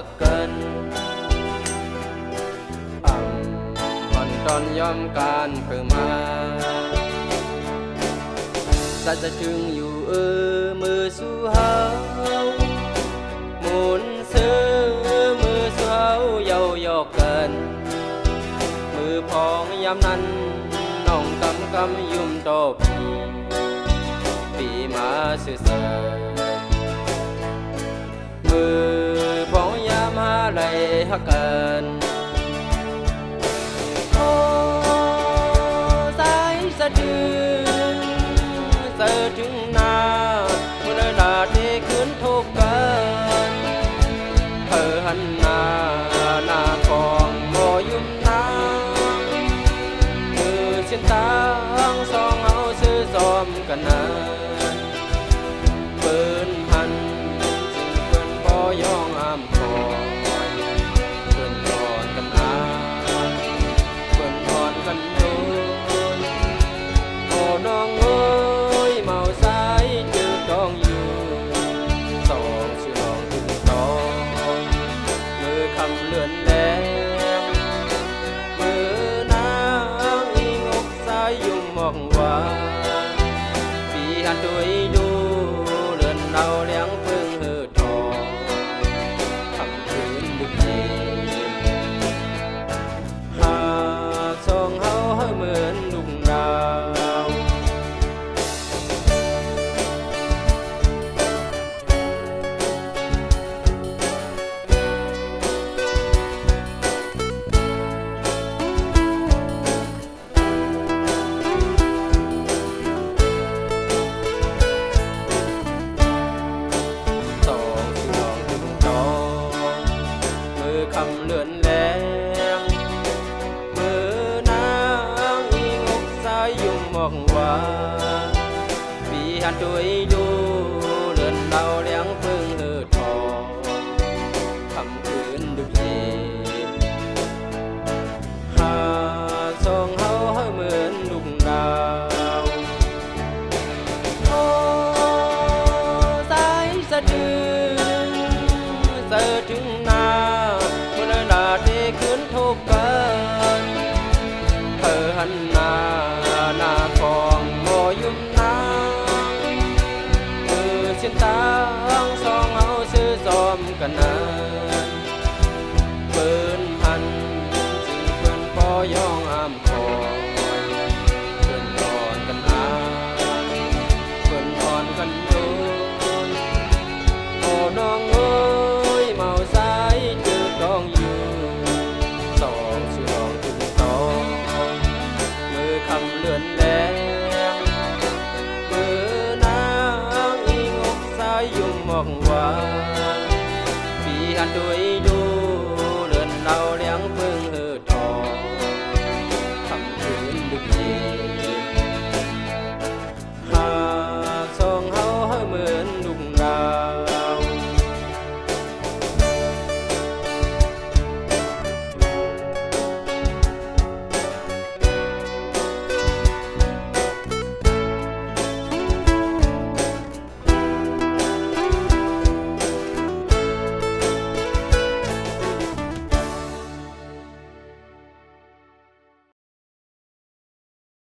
กกันผ่อนตอนยอมการเพิ่มมาสัจจึงอยู่มือสู้เฮาหมุนซื้อมือสู้เฮาเยาหยอกกันมือพองยามนั้นน้องกำยุ่มโตปีมาสื่อเสริมือพองยามหาไหลหักกันโอ้สายสะดือเสิร์ถึงนาเมื่อลาเทขึ้นทุกกันเธอหันหน้าของโมยุ่มน้ำมือเส้นตางสองเอาซื้อซ้อมกันนานเปิ้นหันจึงเปิ้นพอย่องอ้ำคอยเปิ้นถอนกันอาเปิ้นถอนกันโน้นโอ้น้องเอ้ยเมาสายจืดต้องอยู่สองชื่อน้องถึงสองมือคำเลื่อนแรงมือนางอิงอกสายยุ่งมองว่าปีหันด้วยดูเลื่อนเราเลี้ยงพึ่งหือทองคำคืนดึกเย็นหากสองเฮาเหมือนดุงดาวคำเลื่อนแรงมือนางอิงอกสายยุ่งมองว่าปีหันด้วยดูเลื่อนเราเลี้ยงพึ่งหือทองคำคืนดึกเย็นหากสองเฮาเหมือนดุงดาวโอ้สายสะดือเสิร์ถึงนาที่ขึ้นทุกกันเธอหันหน้าของโมยุ่มน้ำมือเส้นตางสองเอาซื้อซ้อมกันนานเปิ้นหันจึงเปิ้นพอย่องอ้ำคอยเปิ้นถอนกันอาเปิ้นถอนกันโน้นโอ้น้องเอ้ยเมาสายจืดต้องอยู่สองชื่อน้องถึงสองมือคำเลื่อนแรงมือนางอิงอกสายยุ่งมองว่าปีหันด้วยดูเลื่อนเรา